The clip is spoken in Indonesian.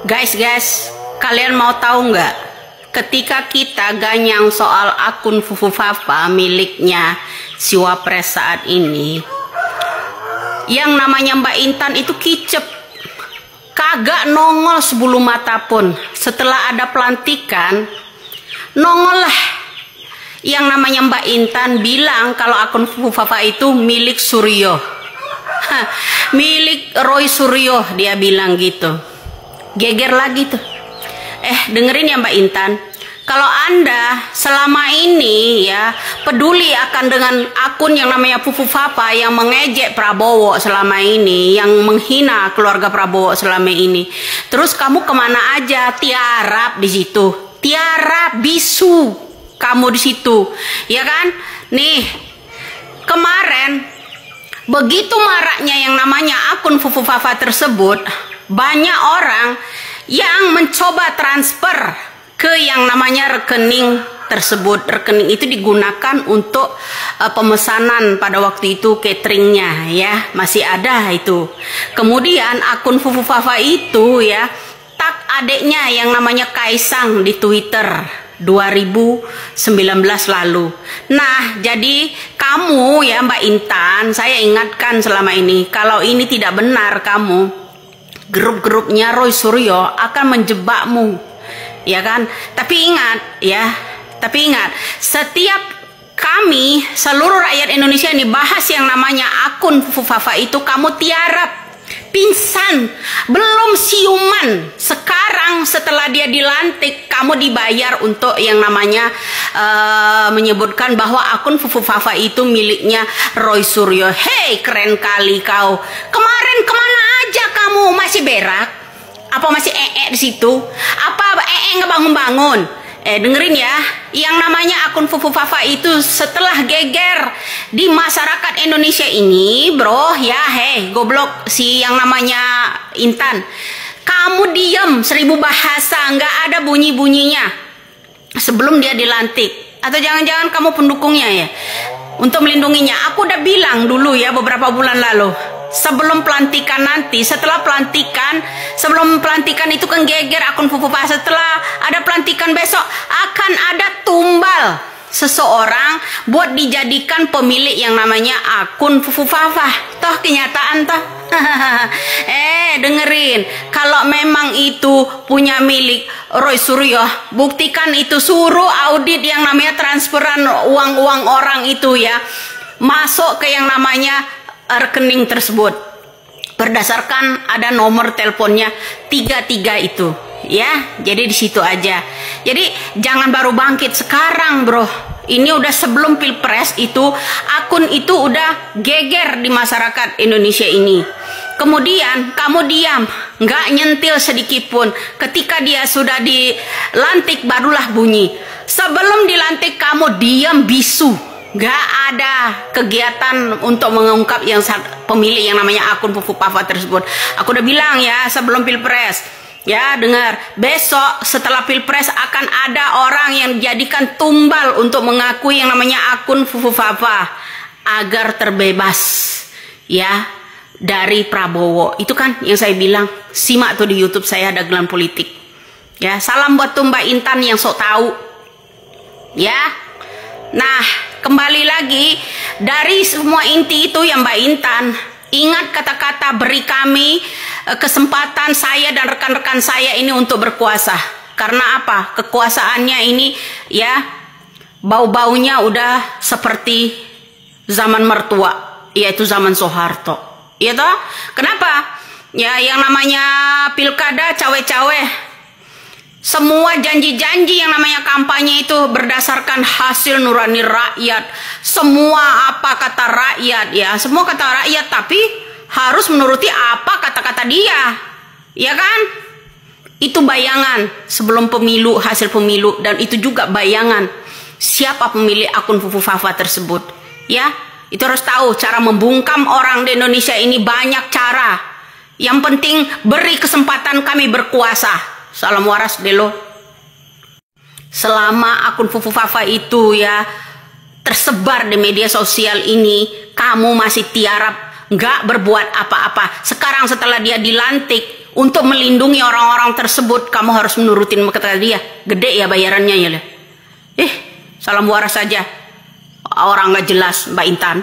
Guys, kalian mau tahu nggak? Ketika kita ganyang soal akun Fufu Fafa miliknya si Wapres saat ini, yang namanya Mbak Intan itu kicep, kagak nongol sebulu mata pun. Setelah ada pelantikan, nongol lah yang namanya Mbak Intan bilang kalau akun Fufu Fafa itu milik Suryo. Milik Roy Suryo, dia bilang gitu. Geger lagi tuh. Dengerin ya Mbak Intan, kalau Anda selama ini ya peduli akan dengan akun yang namanya Fufu Fafa yang mengejek Prabowo selama ini, yang menghina keluarga Prabowo selama ini, terus kamu kemana aja? Tiarap di situ, tiarap bisu kamu di situ, ya kan? Nih, kemarin begitu maraknya yang namanya akun Fufu Fafa tersebut, banyak orang yang mencoba transfer ke yang namanya rekening tersebut. Rekening itu digunakan untuk pemesanan pada waktu itu, cateringnya ya, masih ada itu. Kemudian akun Fufu Fafa itu ya tag adiknya yang namanya Kaisang di Twitter 2019 lalu. Nah, jadi kamu ya Mbak Intan, saya ingatkan selama ini, kalau ini tidak benar, kamu grup-grupnya Roy Suryo akan menjebakmu, ya kan? Tapi ingat, setiap kami seluruh rakyat Indonesia ini bahas yang namanya akun Fufu Fafa itu, kamu tiarap, pingsan, belum siuman. Sekarang setelah dia dilantik, kamu dibayar untuk yang namanya menyebutkan bahwa akun Fufu Fafa itu miliknya Roy Suryo. Hei, keren kali kau. Kemarin kemana aja kamu? Masih berak? Apa masih di situ? Apa ngebangun-bangun? Dengerin ya, yang namanya akun Fufu Fafa itu setelah geger di masyarakat Indonesia ini, bro, ya, goblok si yang namanya Intan, kamu diam 1000 bahasa, nggak ada bunyi-bunyinya sebelum dia dilantik. Atau jangan-jangan kamu pendukungnya ya, untuk melindunginya. Aku udah bilang dulu ya beberapa bulan lalu, sebelum pelantikan nanti, setelah pelantikan, sebelum pelantikan itu kan geger akun Fufu Fafa. Setelah ada pelantikan besok akan ada tumbal seseorang buat dijadikan pemilik yang namanya akun Fufu Fafa. Toh kenyataan toh. Dengerin, kalau memang itu punya milik Roy Suryo, buktikan itu, suruh audit yang namanya transferan uang-uang orang itu ya, masuk ke yang namanya rekening tersebut berdasarkan ada nomor teleponnya 33 itu ya. Jadi di situ aja. Jadi jangan baru bangkit sekarang, bro. Ini udah sebelum Pilpres itu akun itu udah geger di masyarakat Indonesia ini. Kemudian kamu diam, nggak nyentil sedikit pun. Ketika dia sudah dilantik barulah bunyi. Sebelum dilantik kamu diam bisu. Gak ada kegiatan untuk mengungkap yang pemilik yang namanya akun Fufu Fafa tersebut. Aku udah bilang ya sebelum Pilpres, ya dengar, besok setelah Pilpres akan ada orang yang dijadikan tumbal untuk mengakui yang namanya akun Fufu Fafa agar terbebas ya dari Prabowo. Itu kan yang saya bilang, simak tuh di YouTube saya, Dagelan Politik ya. Salam buat tuh Mbak Intan yang sok tahu ya. Nah, kembali lagi dari semua inti itu ya Mbak Intan, ingat kata-kata beri kami kesempatan, saya dan rekan-rekan saya ini untuk berkuasa. Karena apa? Kekuasaannya ini ya bau-baunya udah seperti zaman mertua, yaitu zaman Soeharto. Iya toh? Kenapa? Ya yang namanya pilkada cawe-cawe. Semua janji-janji yang namanya kampanye itu berdasarkan hasil nurani rakyat. Semua apa kata rakyat ya, semua kata rakyat, tapi harus menuruti apa kata-kata dia. Ya kan? Itu bayangan sebelum pemilu, hasil pemilu, dan itu juga bayangan siapa pemilik akun Fufu Fafa tersebut. Ya, itu harus tahu cara membungkam orang di Indonesia ini, banyak cara. Yang penting beri kesempatan kami berkuasa. Salam waras delo. Selama akun Fufu Fafa itu ya tersebar di media sosial ini, kamu masih tiarap, nggak berbuat apa-apa. Sekarang setelah dia dilantik, Untuk melindungi orang-orang tersebut, kamu harus menurutin kata dia. Gede ya bayarannya ya. Salam waras saja. Orang nggak jelas, Mbak Intan.